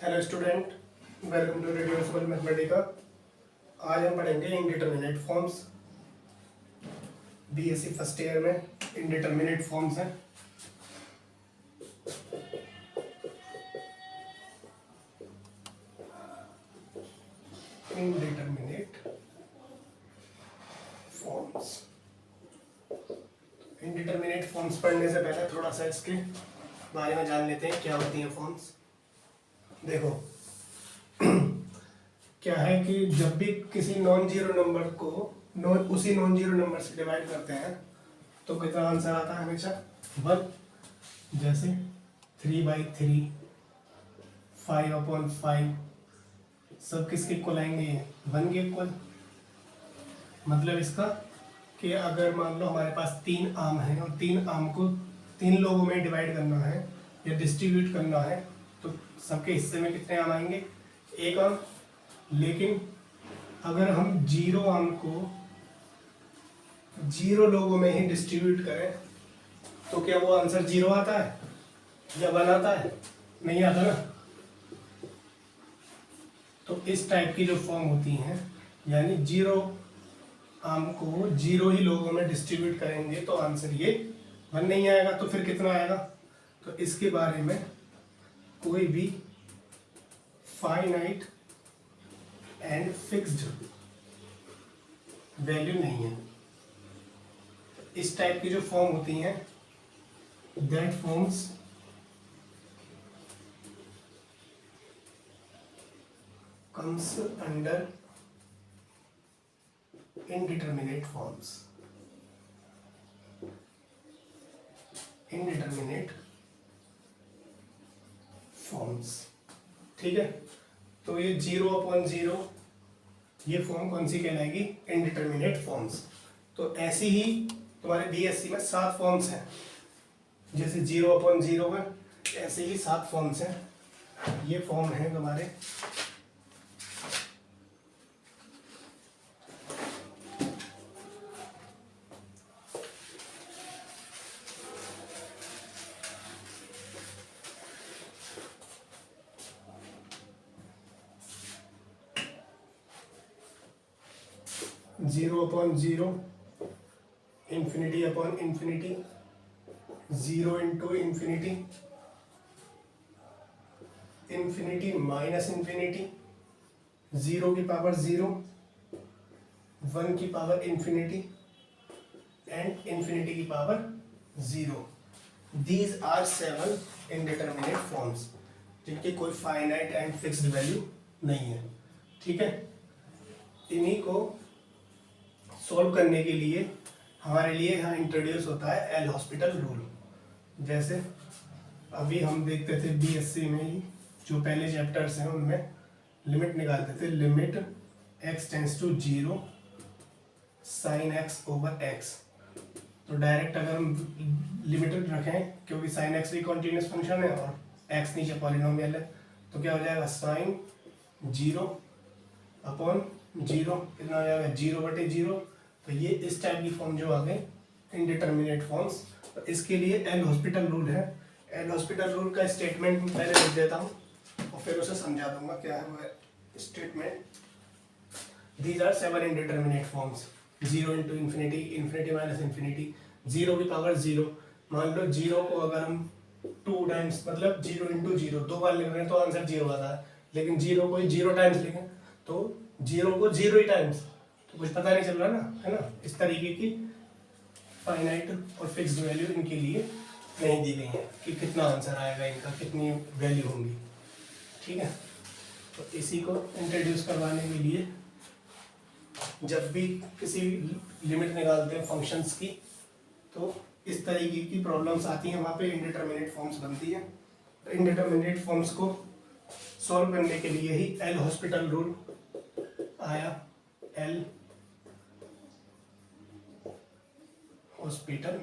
Hello student, welcome to Reducible Mathematica. आज हम पढ़ेंगे indeterminate forms. BSc first year में इनडिटरमिनेट फॉर्म्स हैं। Indeterminate forms. इनडिटरमिनेट फॉर्म्स पढ़ने से पहले थोड़ा सा इसके बारे में जान लेते हैं, क्या होती हैं फॉर्म्स। देखो क्या है कि जब भी किसी नॉन जीरो नंबर को उसी नॉन जीरो नंबर से डिवाइड करते हैं तो कितना आंसर आता है? हमेशा 1। जैसे 3/3, 5/5 सब किसके इक्वल आएंगे? 1 के इक्वल। मतलब इसका कि अगर मान लो हमारे पास 3 आम हैं और 3 आम को 3 लोगों में डिवाइड करना है या डिस्ट्रीब्यूट करना है तो सबके हिस्से में कितने आम आएंगे? 1 आम। लेकिन अगर हम 0 आम को 0 लोगों में ही डिस्ट्रीब्यूट करें तो क्या वो आंसर 0 आता है या 1 आता है? नहीं आता ना। तो इस टाइप की जो फॉर्म होती हैं, यानी 0 आम को 0 ही लोगों में डिस्ट्रीब्यूट करेंगे तो आंसर ये 1 नहीं आएगा। तो फिर कितना आएगा? तो इसके बारे में कोई भी फाइनाइट एंड फिक्स्ड वैल्यू नहीं है। इस टाइप की जो फॉर्म होती हैं, that forms comes under indeterminate forms। indeterminate forms, ठीक है। तो ये 0/0 ये फॉर्म कौन सी कहलाएगी? Indeterminate forms. तो ऐसी ही तुम्हारे बीएससी में 7 फॉर्म्स हैं। जैसे 0/0 है, ऐसे ही 7 फॉर्म्स हैं। ये फॉर्म है तुम्हारे 0/0, infinity/infinity, 0 into infinity, infinity minus infinity, 0 की पावर 0, 1 की पावर infinity and infinity की power 0। These are 7 indeterminate forms जिनकी कोई फाइनाइट एंड फिक्स्ड वैल्यू नहीं है, ठीक है। इन्हीं को सॉल्व करने के लिए हमारे लिए यहाँ इंट्रोड्यूस होता है एल हॉस्पिटल रूल। जैसे अभी हम देखते थे बीएससी में ही जो पहले चैप्टर्स हैं उनमें लिमिट निकालते थे। Limit x tends to 0 sin x/x। तो डायरेक्ट अगर हम लिमिटेड रखें, क्योंकि sin x भी कॉन्टिन्यूस फंक्शन है और x नीचे पॉलिनोमियल है, तो क्या हो जाएगा? sin 0/0 कितना हो जाएगा? 0/0। तो ये इस टाइप की फॉर्म जो आ गए इनडिटरमिनेट फॉर्म्स। तो इसके लिए एल हॉस्पिटल रूल है। एल हॉस्पिटल रूल का स्टेटमेंट पहले लिख देता हूँ और फिर उसे समझा दूंगा क्या है वो statement. These are 7 indeterminate forms. 0 into infinity, infinity minus infinity, 0 की पावर 0। मान लो 0 को अगर हम 2 टाइम्स, मतलब 0 into 0 2 बार लिख रहे हैं तो आंसर 0 आता है। लेकिन 0 को 0 टाइम्स लिखें तो 0 को 0 ही टाइम्स, तो कुछ पता नहीं चल रहा ना, है ना। इस तरीके की फाइनाइट और फिक्स्ड वैल्यू इनके लिए नहीं दी गई है कि कितना आंसर आएगा, इनका कितनी वैल्यू होंगी, ठीक है। तो इसी को इंट्रोड्यूस करवाने के लिए जब भी किसी लिमिट निकालते हैं फंक्शंस की तो इस तरीके की प्रॉब्लम्स आती हैं, वहाँ पे इनडिटरमिनेट फॉर्म्स बनती है। तो इनडिटरमिनेट फॉर्म्स को सॉल्व करने के लिए ही एल हॉस्पिटल रूल आया। एल हॉस्पिटल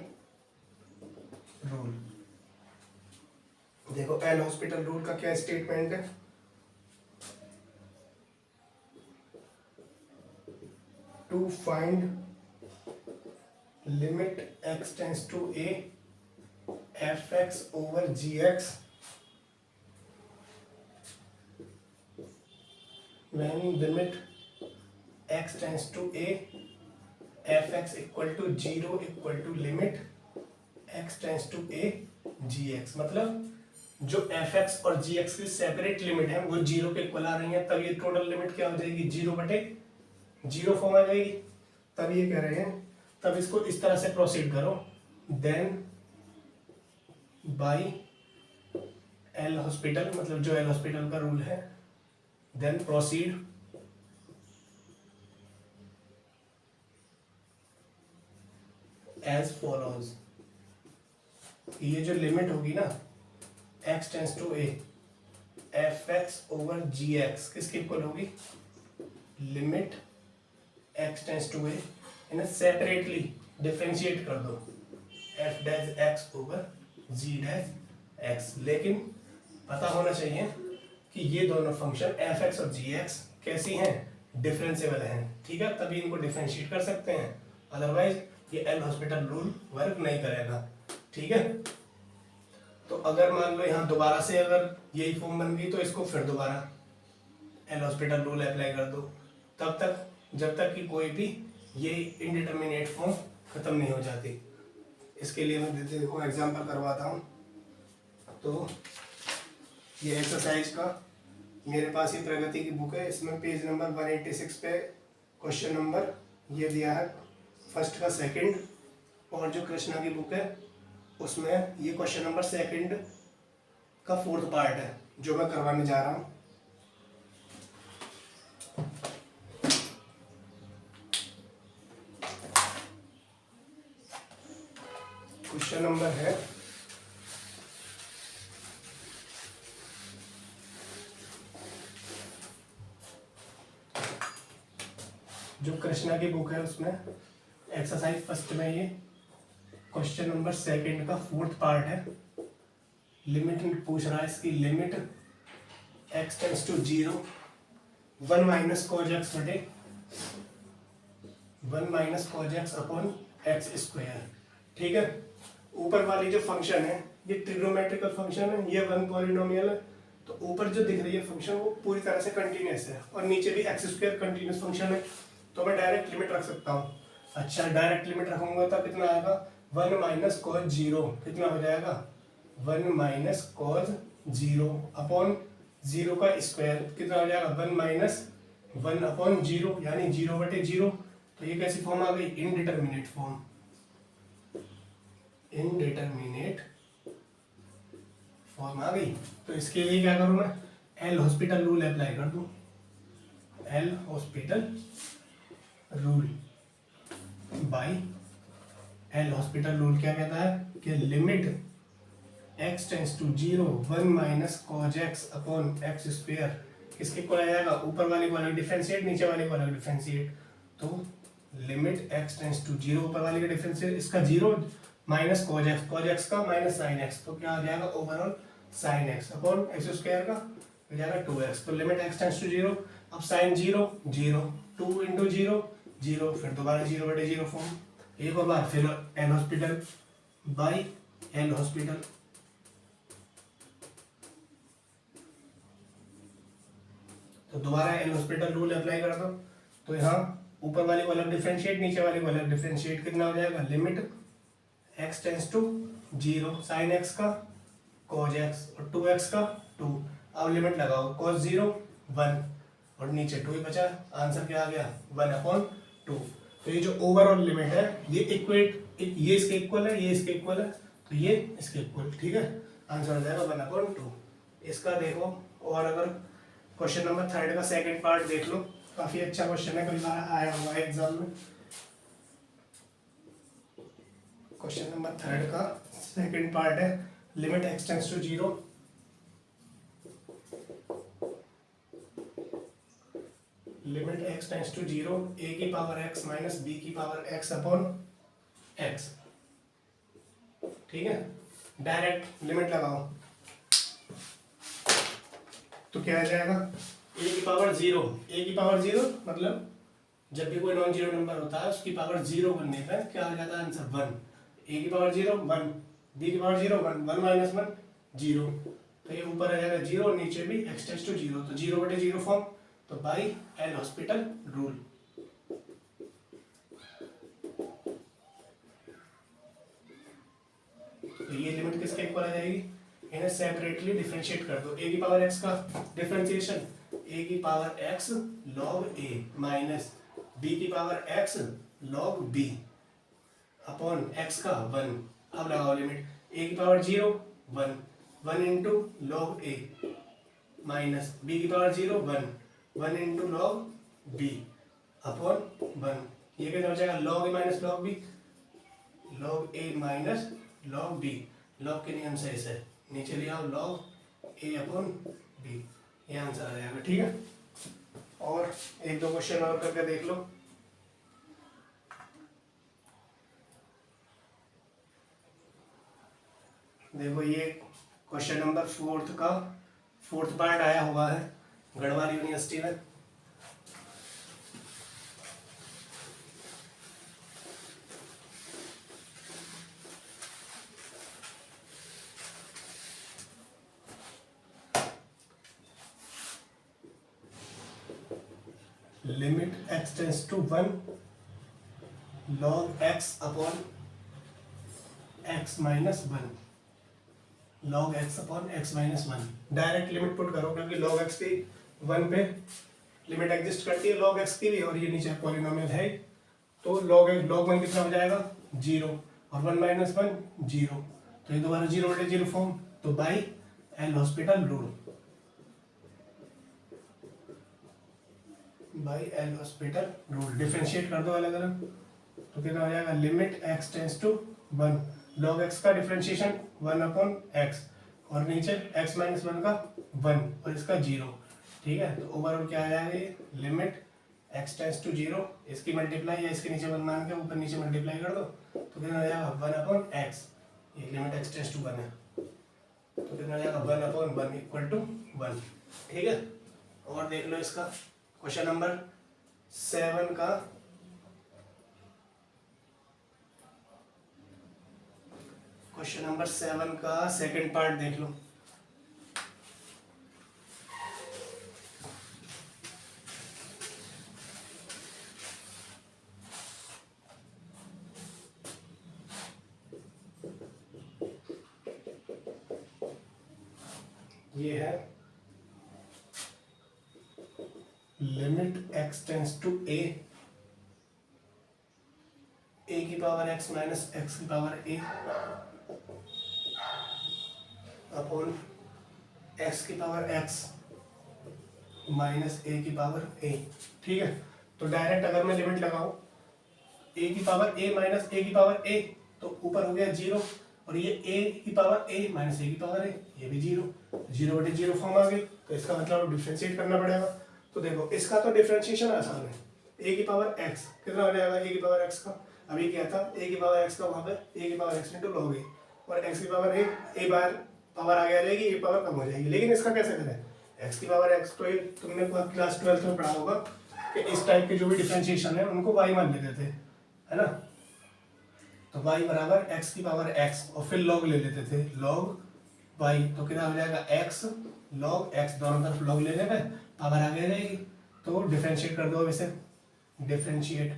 रूल, देखो एल हॉस्पिटल रूल का क्या स्टेटमेंट है? To find limit x tends to a fx/gx when limit x tends to a fx equal to 0 equal to limit x tends to a gx। मतलब जो fx और gx की separate limit है वो 0 के इक्वल आ रही है, तब ये टोटल लिमिट क्या हो जाएगी 0/0 फॉर्म आ जाएगी। तब ये कह रहे हैं, तब इसको इस तरह से प्रोसीड करो, देन बाई एल हॉस्पिटल, मतलब जो एल हॉस्पिटल का रूल है, देन प्रोसीड एज फॉलोज। ये जो लिमिट होगी ना x tends to a fx over gx किसके इक्वल होगी, limit x tends to a, इन्हें सेपरेटली डिफरेंशिएट कर दो f dash x over g dash x। लेकिन पता होना चाहिए कि ये दोनों फंक्शन fx और gx कैसी हैं, डिफरेंशिएबल हैं, ठीक है, तभी इनको डिफरेंशिएट कर सकते हैं, अदरवाइज ये एल हॉस्पिटल रूल वर्क नहीं करेगा, ठीक है। तो अगर मान लो यहाँ दोबारा से अगर यही फॉर्म बन गई तो इसको फिर दोबारा एल हॉस्पिटल रूल अप्लाई कर दो, तब तक जब तक कि कोई भी ये इनडिटर्मिनेट फॉर्म खत्म नहीं हो जाती। इसके लिए मैं देखो एग्जांपल करवाता हूँ। तो ये एक्सरसाइज का मेरे पास ये प्रगति की बुक है, इसमें पेज नंबर 186 पे क्वेश्चन नंबर ये दिया है फर्स्ट का सेकंड, और जो कृष्णा की बुक है उसमें ये क्वेश्चन नंबर सेकंड का फोर्थ पार्ट है जो मैं करवाने जा रहा हूँ। क्वेश्चन नंबर है जो कृष्णा की बुक है उसमें एक्सरसाइज फर्स्ट में ये क्वेश्चन नंबर सेकंड का फोर्थ पार्ट है। लिमिट पूछ रहा है, इसकी limit x tends to 0 1 minus cos x बटे 1 minus cos x upon x square, ठीक है। ऊपर वाली जो फंक्शन है ये ट्रिग्नोमेट्रिकल फंक्शन है, ये वन पॉलिनोमियल है, तो ऊपर जो दिख रही है फंक्शन वो पूरी तरह से कंटिन्यूअस है, और नीचे भी एक्स स्क्वायर कंटिन्यूअस फंक्शन है, तो मैं डायरेक्ट लिमिट रख सकता हूँ। अच्छा, डायरेक्ट लिमिट रखूंगा तो कितना आएगा, 1 माइनस कॉज 0 कितना हो जाएगा, 1 माइनस कॉज 0 अपॉन 0 का स्क्वायर कितना हो जाएगा, 1 माइनस 1 अपॉन 0 यानी 0/0। तो ये कैसी फॉर्म आ गई, इनडिटर्मिनेट फॉर्म, इनडिटर्मिनेट फॉर्म आ गई। तो इसके लिए क्या करूं मैं, एल हॉस्पिटल रूल अप्लाई कर दूं, L'Hospital rule by L'Hospital rule क्या कहता है कि limit x tends to 0 1 minus cos x upon x square किसके इक्वल आ जाएगा, ऊपर वाले को अलग डिफरेंशिएट, नीचे वाले को अलग डिफरेंशिएट। तो लिमिट x टेंड्स टू 0 ऊपर वाले का डिफरेंशिएट, इसका 0 माइनस कॉज x का माइनस साइन x, तो क्या आ जाएगा overall sine x upon x square का हो जाएगा 2x। तो लिमिट x टेंड्स टू 0, अब साइन 0 0 2 इंटू 0 0, फिर दोबारा 0/0 फॉर्म, एक और बार फिर L hospital by L hospital, तो दोबारा एल हॉस्पिटल रूल अप्लाई कर दो। तो यहाँ ऊपर वाले को अलग डिफरेंशिएट, नीचे वाले को अलग डिफरेंशिएट, कितना हो जाएगा, limit x tends to 0 sine x का cos x और 2x का 2। अब लिमिट लगाओ, cos 0 1 और नीचे 2 ही बचा, आंसर क्या आ गया 1/2। तो ये जो ओवरऑल लिमिट है ये इक्वेट, ये इसके इक्वल है, ये इसके इक्वल है, तो ये इसके इक्वल, ठीक है, आंसर हो जाएगा 1/2। इसका देखो, और अगर क्वेश्चन नंबर थर्ड का सेकंड पार्ट देख लो, काफी अच्छा क्वेश्चन है, कई बार आया हुआ है एग्जाम में। क्वेश्चन नंबर थर्ड का सेकंड पार्ट है, limit x tends to 0 limit x tends to 0 a की पावर x माइनस b की पावर x अपॉन x, ठीक है। डायरेक्ट लिमिट लगाओ तो क्या आ जाएगा, a की पावर 0, a की पावर 0 मतलब जब भी कोई नॉन जीरो नंबर होता है उसकी पावर 0 बनने पर क्या आ जाता है आंसर 1, a की पावर 0 1, b की पावर 0 1, 1 माइनस 1 0, तो ये ऊपर आ जाएगा 0 और नीचे भी x टेंड्स टू 0, तो 0/0 फॉर्म। तो बाई एल हॉस्पिटल रूल। तो ये लिमिट किसके इक्वल आ जाएगी, इन्हें सेपरेटली डिफरेंशिएट कर दो। ए की पावर एक्स का डिफरेंशिएशन ए की power x log a minus b की power x log b upon x का 1। अब लगाओ लिमिट, ए की power 0 1 1 into log a minus b की power 0 1 1 into log b upon 1। ये कैसे हो जाएगा, log a minus log b, log a minus log b, log के नियम से ऐसे नीचे ले आओ लॉग ए अपॉन बी, ये आंसर आ जाएगा। ठीक है, और एक दो क्वेश्चन और करके देख लो। देखो ये क्वेश्चन नंबर 4 का 4th पार्ट आया हुआ है गढ़वाल यूनिवर्सिटी में। Limit x tends to 1 log x upon x minus 1 log x upon x minus 1। Direct limit put करो क्योंकि log x की 1 पे लिमिट एग्जिस्ट करती है log x की भी, और ये नीचे पॉलिनोमियल है तो log 1 कितना हो जाएगा 0 और 1 माइनस 1 0, तो ये दोबारा 0/0 फॉर्म। तो by L'Hospital rule, by L'Hospital rule differentiate कर दो अलग अलग, तो कितना हो जाएगा limit x tends to 1 log x का डिफरेंशिएशन 1 अपॉन x और नीचे x माइनस 1 का 1 और इसका 0। ठीक है, तो ओवरऑल क्या आ जाएगा ये लिमिट x टेंस टू 0, इसकी मल्टीप्लाई या इसके नीचे 1 मान के ऊपर नीचे मल्टीप्लाई कर दो तो कितना हो जाएगा 1 अपॉन x, ये लिमिट x टेंस टू 1 है तो कितना हो जाएगा 1 अपॉन 1 इक्वल टू 1। ठीक है, और देख लो इसका क्वेश्चन नंबर 7 का क्वेश्चन नंबर 7 का सेकंड पार्ट देख लो। ये है limit x tends to a की पावर x माइनस x की पावर a अपॉन x की पावर x माइनस a की पावर a। ठीक है, तो डायरेक्ट अगर मैं लिमिट लगाऊं a की पावर a माइनस a की पावर a तो ऊपर हो गया 0 और ये a की पावर a माइनस a की पावर a, ये भी 0/0 फॉर्म आ गई। तो इसका मतलब डिफरेंशिएट करना पड़ेगा। तो देखो इसका तो डिफरेंशिएशन आसान है, a की पावर x कितना हो जाएगा, a की पावर x का अभी क्या था a की पावर x का वहां पे a की power x into log a और x की पावर a बार पावर आ गया रहेगी, a पावर कम हो जाएगी। लेकिन इसका कैसे करें, x की पावर x तो तुमने क्लास 12 में पढ़ा होगा कि इस टाइप के जो भी डिफरेंशिएशन है उनको y मान लेते थे, है ना। तो y बराबर x की पावर x और फिर log ले लेते थे log y, तो कितना हो जाएगा x log x, दोनों तरफ log लेने पे पावर आगे रहेगी। तो डिफरेंशिएट कर दो इसे, differentiate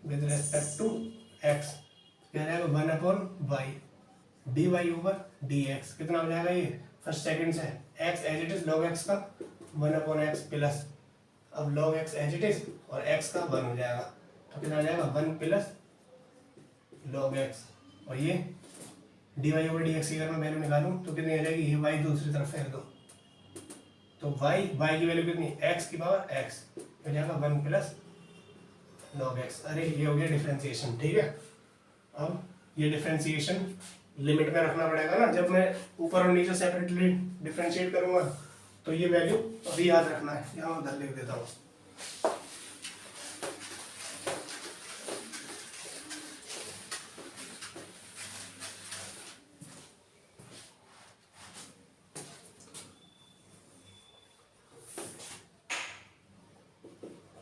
with respect to x क्या जाएगा 1 upon y dy over dx, कितना हो जाएगा ये फर्स्ट सेकंड से x as it is log x का 1 अपॉन x प्लस अब log x as it is और x का 1 हो जाएगा तो कितना हो जाएगा 1 प्लस log x और ये dy ओवर dx की अगर मैं वैल्यू निकालूं तो कितनी आ जाएगी, ये y दूसरी तरफ फेर दो तो y की वैल्यू कितनी x की पावर x हो जाएगा 1 प्लस log x। अरे ये हो गया डिफरेंशिएशन। ठीक है, अब ये डिफरेंशिएशन लिमिट में रखना पड़ेगा ना, जब मैं ऊपर और नीचे सेपरेटली डिफरेंशिएट करूंगा तो ये वैल्यू अभी याद रखना है, यहाँ उधर लिख देता हूँ।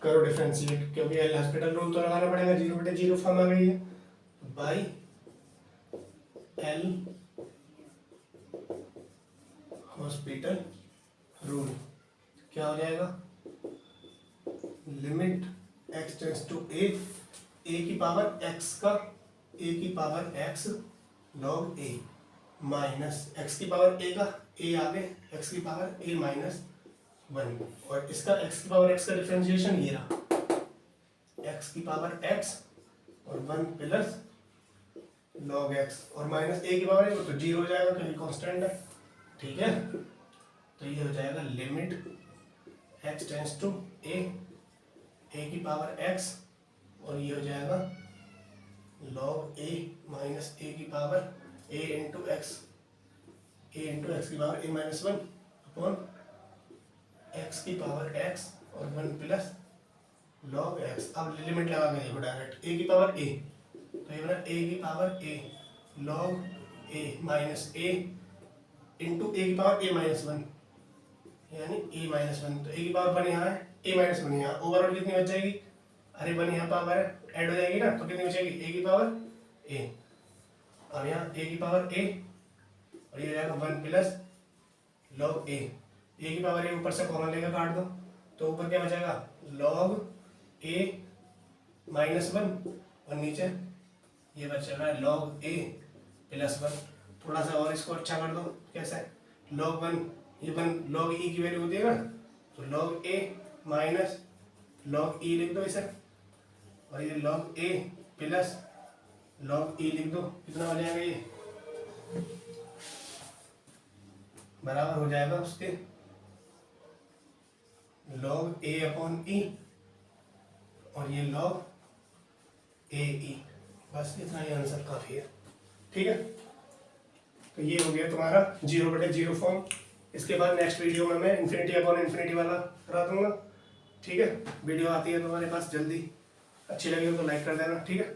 करो डिफरेंशिएट, क्योंकि एल हॉस्पिटल रूल तो लगाना पड़ेगा, 0/0 फॉर्म आ गई है बाई एल हॉस्पिटल रूल क्या हो जाएगा limit x tends to a की पावर x का a की power x log a minus x की पावर a का a आगे x की पावर a माइनस 1 और इसका x की पावर x का डिफरेंशिएशन ये रहा x की पावर x और 1 प्लस log x और माइनस a की पावर a तो 0 हो जाएगा क्योंकि कांस्टेंट है। ठीक है, तो ये हो जाएगा limit x tends to a की पावर x और ये हो जाएगा log a माइनस a की पावर a इंटू एक्स की power a minus 1 upon x की पावर x और 1 प्लस log x। अब लिमिट लगा के देखो डायरेक्ट a की पावर a तो ये बना a की power a log a minus a into a की पावर a माइनस 1 यानी a माइनस 1 तो a की पावर 1 यहाँ है a माइनस 1 यहाँ ओवरऑल कितनी बच जाएगी, अरे 1 यहाँ पावर है ऐड हो जाएगी ना तो कितनी बचेगी a की पावर a और यहाँ a की पावर a और ये हो जाएगा 1 प्लस log a की पावर a ऊपर से कॉमन लेकर काट दो तो ऊपर क्या बचेगा log a माइनस 1 और नीचे ये बचेगा log a प्लस 1। थोड़ा सा और इसको अच्छा कर दो कैसे log 1 ये 1 log e की वैल्यू होती है ना तो log a minus log e लिख दो इसे और ये log a plus log e लिख दो कितना हो जाएगा ये बराबर हो जाएगा उसके log a अपॉन e और ये log a e बस इतना ही आंसर काफी है। ठीक है, तो ये हो गया तुम्हारा 0/0 फॉर्म। इसके बाद नेक्स्ट वीडियो में मैं इन्फिनिटी अपॉन इन्फिनिटी वाला करा दूंगा। ठीक है, वीडियो आती है तुम्हारे पास जल्दी, अच्छी लगी हो तो लाइक कर देना। ठीक है।